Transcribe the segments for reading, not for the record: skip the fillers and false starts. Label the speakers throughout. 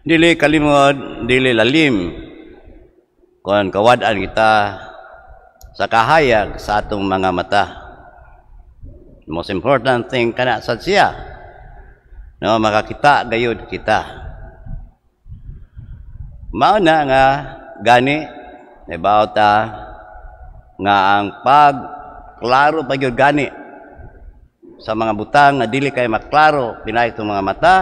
Speaker 1: Dili kalimod, dili lalim. Kung kawad-an kita sa kahayag sa atong mga mata. The most important thing kana sa siya. No, makakita gayud kita. Mao na nga gani about nga ang pagklaro pagyud gani sa mga butang nga dili kay maklaro pinay itong mga mata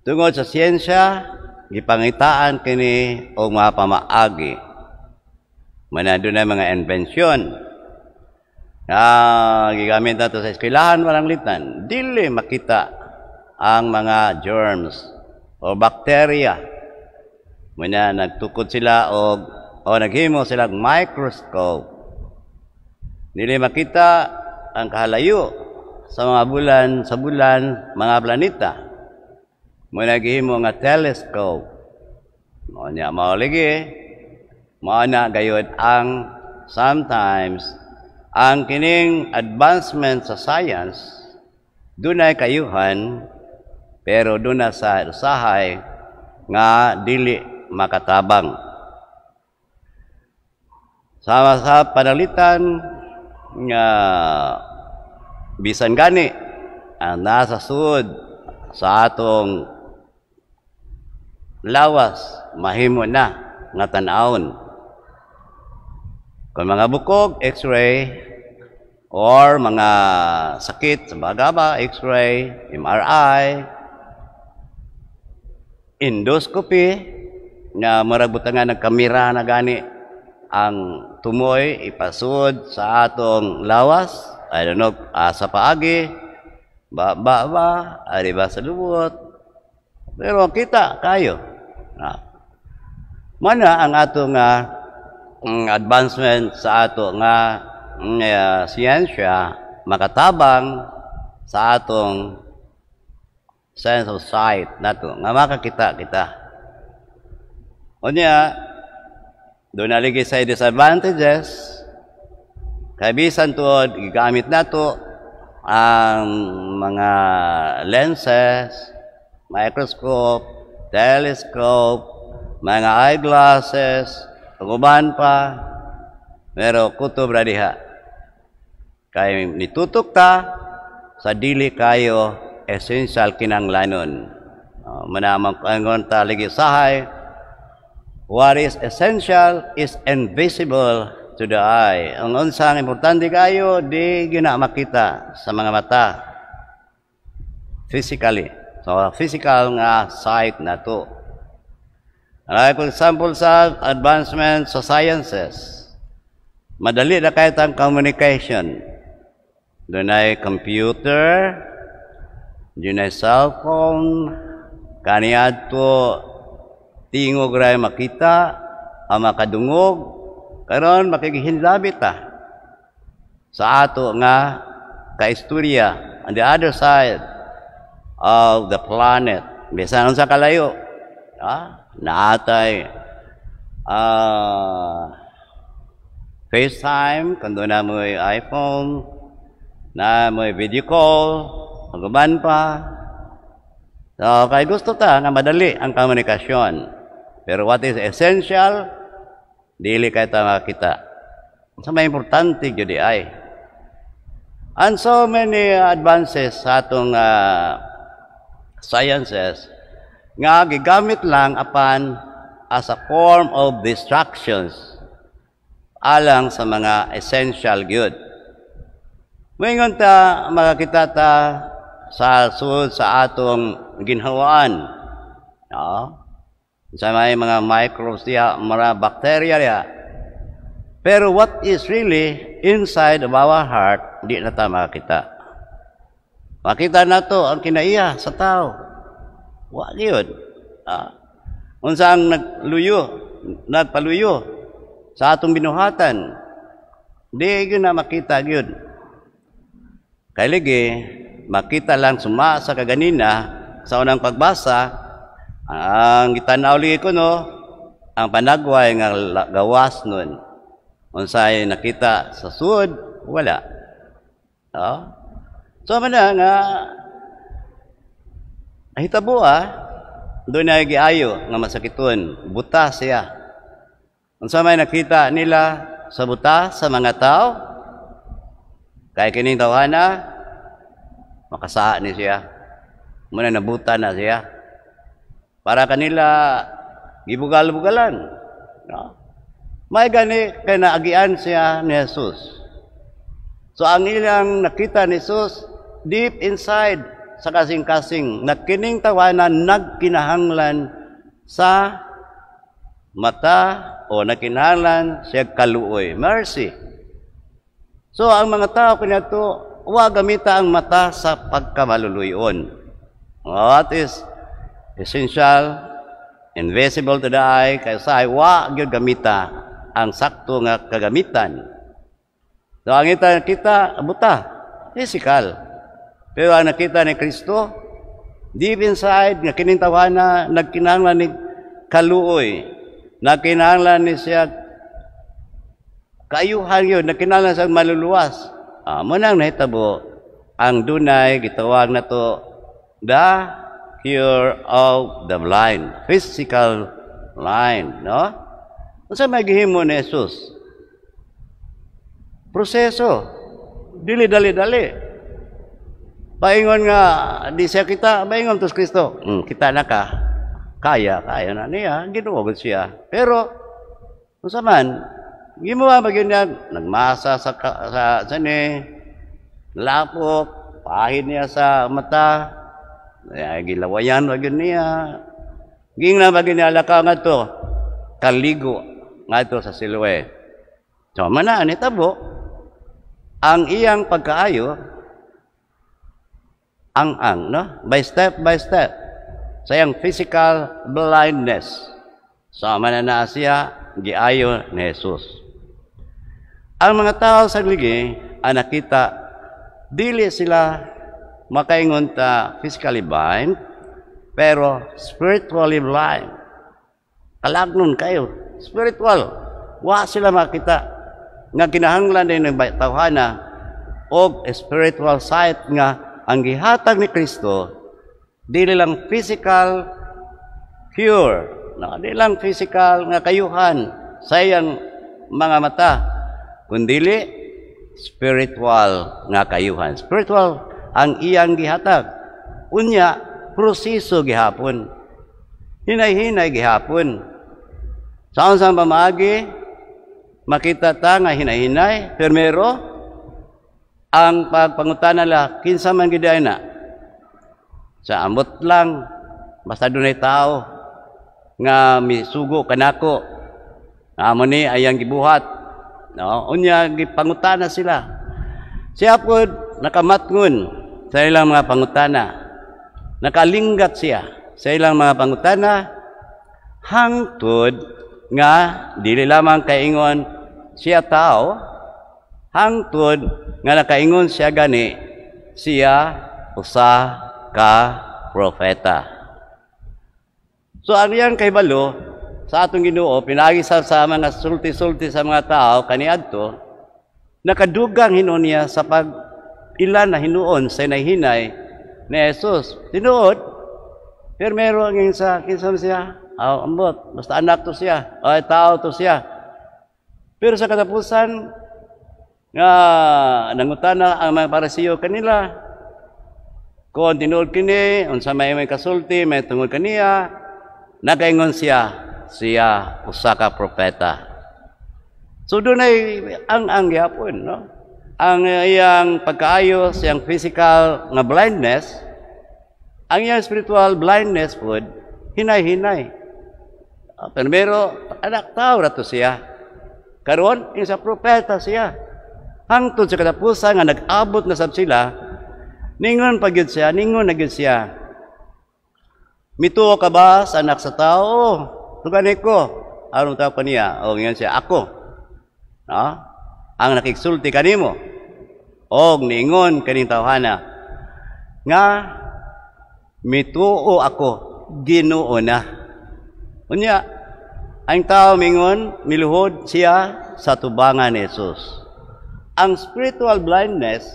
Speaker 1: tungod sa siyensya gipangitaan kini og mga pamaagi manado na mga inbensyon gigamit nato sa eskwelahan walang litan dili makita ang mga germs o bacteria muna nagtukod sila o naghimo sila microscope dili makita ang kahalayo sa mga bulan mga planeta muna naghimo nga telescope mao niya mao lagi mao na gayud ang sometimes ang kining advancement sa science dunay kayuhan pero duna sa usahay nga dili makatabang sama sa panalitan nga bisan gani ang nasa sud sa atong lawas mahimo na nga tan-awon kung mga bukog x-ray or mga sakit sa bagaba x-ray MRI endoscopy nga murag butangan ng kamera na gani ang tumoy ipasud sa atong lawas I don't know sa paagi ba ari ba sa lubot pero kita kayo mana ang ato nga advancement sa ato nga siyensya makatabang sa atong sense of sight nato nga makakita kita unya doon naligi sa disadvantages kay bisan tuod gigamit nato ang mga lenses microscope telescope mga eyeglasses uban pa pero kutob ra diha kay nitutok ta sa dili kayo essential kinanglanon manamang angon ta lagi sahay what is essential is invisible to the eye ang unsang importante kayo di gina makita sa mga mata physically so physical nga sight na to for example sa advancement sa sciences madali na kahit ang communication doon ay computer doon ay cellphone kaniad to tingog ray makita ang makadungog karon makigihinlabit ta sa ato nga kaistorya on the other side of the planet bisan sa kalayo naatay FaceTime kung doon na mo iPhone na mo video call pag-uban pa so kay gusto ta nga madali ang komunikasyon pero what is essential dili kay ta makita sa may importante gyud ay and so many advances sa atong sciences nga gigamit lang apan as a form of distractions alang sa mga essential good. Moingon ta makakita ta sa sud sa atong ginhawaan. Sa may mga microbes diya, mga bacteria diya. Pero what is really inside of our heart, di na ta makita. Makita na to ang kinaiya sa tao. Wa gyud. Unsang nagpaluyo sa atong binuhatan. Di gyud na makita gyud. Kay ligi makita lang suma sa kaganina sa unang pagbasa ang gitanaw ligi ko no ang panagway nga gawas nun. Unsay nakita sa sud wala. So man nga hitabo doon na giayo nga masakiton, buta siya. Unsa may nakita nila sa buta sa mga tao? Kay kining tawhana, makasaa ni siya. Muna nabuta na siya. Para kanila gibugal-bugalan. No? May gani kay naagian siya ni Jesus. So ang ilang nakita ni Jesus deep inside sa kasing-kasing na kining tawanan nagkinahanglan sa mata o nagkinahanglan siya kaluoy. Mercy. So ang mga tao kinato wa gamita ang mata sa pagkamaluluyon. What is essential, invisible to the eye, kaya sa wa gyud gamita ang sakto nga kagamitan. So ang kita buta, physical. Pero ang nakita ni Kristo, deep inside, nga kining tawana, nagkinahanglan ni kaluoy, nagkinahanglan ni siya kaayuhan yun, nagkinahanglan siya maluluwas. Munang nahitabo, ang dunay, gitawag na to, the cure of the blind, physical blind, no? Unsa may gihimo ni Jesus? Proseso, dili dali-dali. Paingon nga, di siya kita, paingon tos Kristo. Kita na ka. Kaya na niya. Ginuwagod siya. Pero, kung man, gimuha ba yun niya, nagmasa sa sani, lapok, pahid niya sa mata, gilawayan ba yun niya. Ging na ba yun niya, laka nga to, kaligo nga to sa Siloe. So, manaan, itabo, ang iyang pagkaayo, ang no? By step, sa iyang physical blindness. So, manana siya, giayo ni Jesus. Ang mga tao sa ligi, ang nakita, dili sila makaingon ta physically blind, pero spiritually blind. Kalagnon kayo, spiritual. Wa sila makita. Nga kinahanglan din ng tawhana o spiritual sight nga ang gihatag ni Kristo, dili lang physical cure, no? Dili lang physical nga kayuhan sa iyang mga mata, kundili spiritual nga kayuhan. Spiritual ang iyang gihatag. Unya, proseso gihapon. Hinay-hinay gihapon. Saan sa pamaagi, makita ta nga hinay-hinay, pero ang pagpangutana la, kinsa man giday na. Sa ambot lang, basta dunay tao, nga misugo kanako, amo ni ayang gibuhat. No? Unya, gipangutana sila. Siya po nakamatngon sa ilang mga pangutana. Nakalinggat siya sa ilang mga pangutana, hangtod nga, dili lamang kaingon siya tao, hangtod nga nakaingon siya gani, siya usa ka propeta. So ang iyang kahibalo sa atong Ginoo pinagi sa mga sulti-sulti sa mga tao kaniadto, nakadugang hinuon niya sa pag ilan na hinuon sa hinay ni Jesus. Tinuod, pero meron ang sa kinsa siya, ambot, basta anak to siya, o tao to siya. Pero sa katapusan, nga nangutana ang mga Parisiyo kanila, kung tinuod kini, unsa may kasulti, may tungod kaniya, nakaingon siya usa ka propeta. So doon ay ang gihapon, no? Ang iyang pagkaayo, siyang physical nga blindness, ang iyang spiritual blindness po, hinay-hinay. Pero anak tao na to siya. Karon, isa propeta siya. Hangtod sa katapusan nga nag-abot na sab sila, ningon na gyud siya. Mituo ka ba sa anak sa tao? Tuganay ko. Anong tao pa niya? O ngayon siya, ako. No? Ang nakiksulti kanimo. O ningon kaning tawhana. Nga, mituo ako, Ginoo na. Unya, ang tao mingon, miluhod siya sa tubangan ni Jesus. Ang spiritual blindness,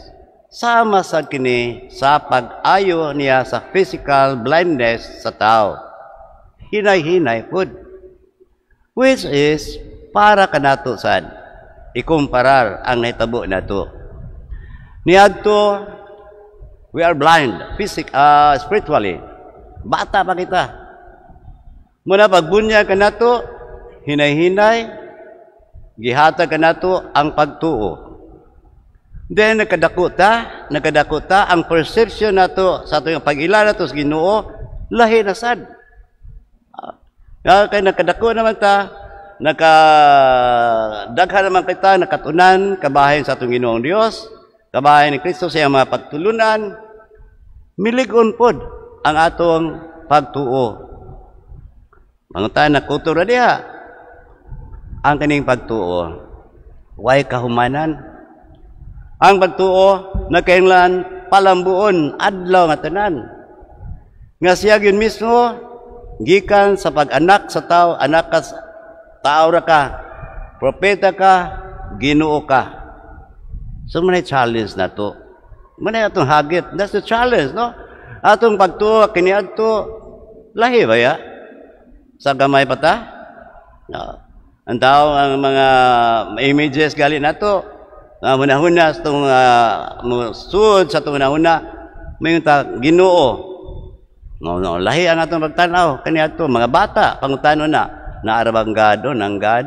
Speaker 1: sama sa kini sa pag-ayo niya sa physical blindness sa tao. hinay-hinay pud, which is para kanato sad ikumparar ang nahitabo nato. Niadto we are blind spiritually. Bata pa kita. Muna pagbunya kanato hinay-hinay gihatag kanato ang pagtuo. Then nakadako ta ang perception nato sa atong pag-ila nato sa Ginoo lahi na sad. Kay nakadako naman ta, nakadaghan naman kita nakatunan kabahin sa atong Ginoong Dios, kabahin ni Kristo sa iyang mga pagtulunan, miligon pod ang atong pagtuo. Mangutan na kultura diha ang kaning pagtuo. Way kahumanan. Ang pagtuo nagkainlan palambuon adlaw nga tanan. Nga siya gyud mismo gikan sa pag-anak sa tao, anak ka tao ra ka, propeta ka, Ginoo ka. So manay challenge na to. Manay atong hagit. That's the challenge, no? Atong pagtuo kini adto lahi ba ya? Sa gamay pa ta? No. Ang tao ang mga images gali nato. Hunahuna sa itong sud sa itong hunahuna may ta Ginoo. No, lahi ang atong pagtanaw kani ato mga bata pangutano naarabang God o nang God.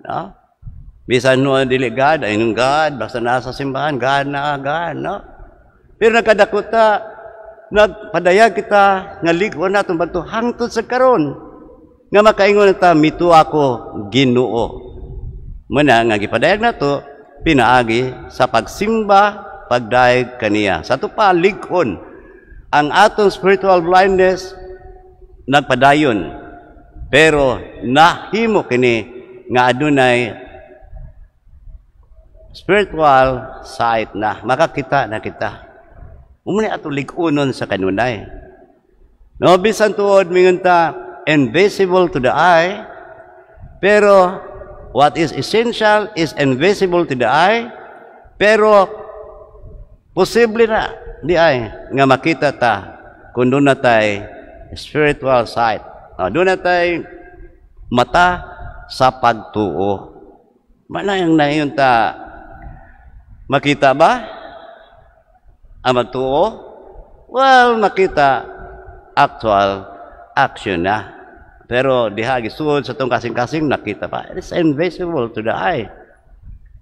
Speaker 1: No? Bisan no dili God ay nung God basta nasa simbahan God na God, no? Pero nagkadakuta nagpadayag kita nga ligon natong bagto hangtod sa karon. Nga makaingon ta mitu ako Ginoo. Muna nga gipadayag nato pinaagi sa pagsimba pagdaig kaniya. Sa to pa ligon ang atong spiritual blindness nagpadayon. Pero nahimo kini nga adunay spiritual sight na makakita na kita. Umuni ato ligunon sa kanunay. No bisan tuod mingon ta invisible to the eye, pero what is essential is invisible to the eye, pero posible na di ay nga makita ta kung doon na tay spiritual sight. Doon na tay mata sa pagtuo. Manayang na yun ta makita ba ang magtuo? Well, makita actual action na. Pero diha gisuod sa tong kasing-kasing nakita pa. It's invisible to the eye.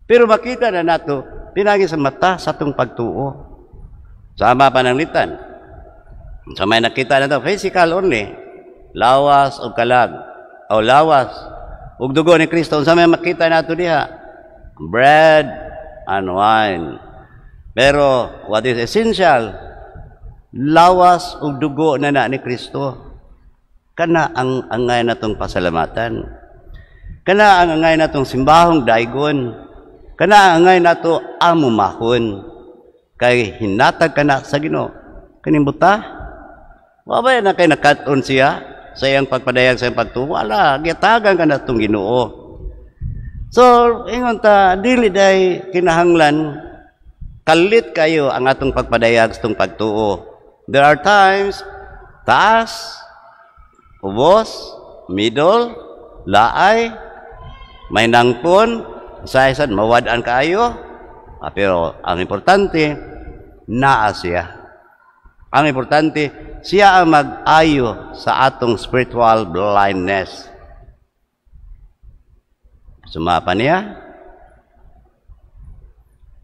Speaker 1: Pero makita na nato pinagi sa mata sa tong pagtuo. Sama pananglitan. Sa may nakita na to physical only. Lawas o kalag. O lawas ug dugo ni Kristo. Sa may makita nato diha bread and wine. Pero what is essential? Lawas ug dugo na ni Kristo. Kana ang angay natong pasalamatan. Kana ang angay natong simbahong daigon. Kana ang angay nato amumahon. Kay hinatag kana sa Ginoo. Kaning buta? Wabay na kay nakaton siya sa iyang pagpadayag sa iyang pagtuo. Wala, gitagan ka na itong Ginoo. So, ingon ta, dili day kinahanglan kalit kayo ang atong pagpadayag sa itong pagtuo. There are times, taas, ubos, middle, laay, may nangpon, isa-isa, mawadaan kaayo. Pero ang importante, naa siya. Ang importante, siya ang mag-ayo sa atong spiritual blindness. Sumapa niya,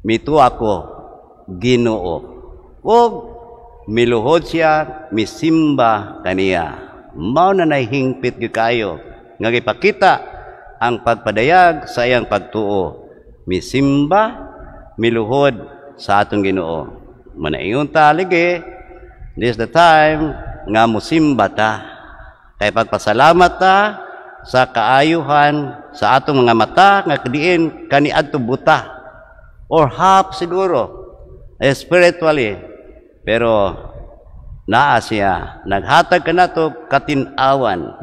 Speaker 1: mitu ako, Ginoo. O miluhod siya, misimba kaniya. Mao na nahingpit gyud kayo nga gipakita ang pagpadayag sa iyang pagtuo. Misimba, miluhod sa atong Ginoo. Manaingon ta ligi, this is the time nga musimba ta. Kay pagpasalamat ta sa kaayuhan sa atong mga mata nga kadiin kaniadto buta or half siguro spiritually, pero naa siya naghatag kanato katinawan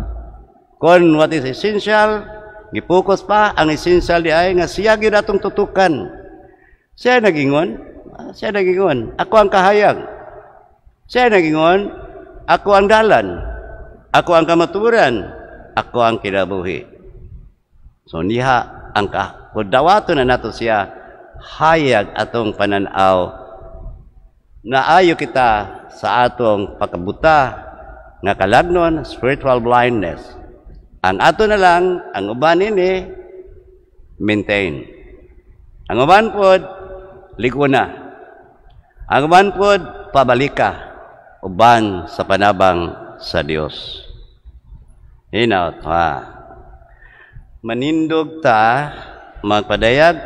Speaker 1: kon what is essential. Gipokus pa ang essential di ay nga siya gyud atong tutukan. Siya nagingon, ako ang kahayag. Siya nagingon, ako ang dalan. Ako ang kamaturan, ako ang kinabuhi. So niha ang kudawato na nato siya hayag atong pananaw na ayo kita sa atong pagkabuta nga kalagnon, spiritual blindness. Ang ato na lang, ang uban ini maintain. Ang uban pod liguna. Ang uban pod pabalika uban sa panabang sa Dios. Hinaut ha. Manindog ta magpadayag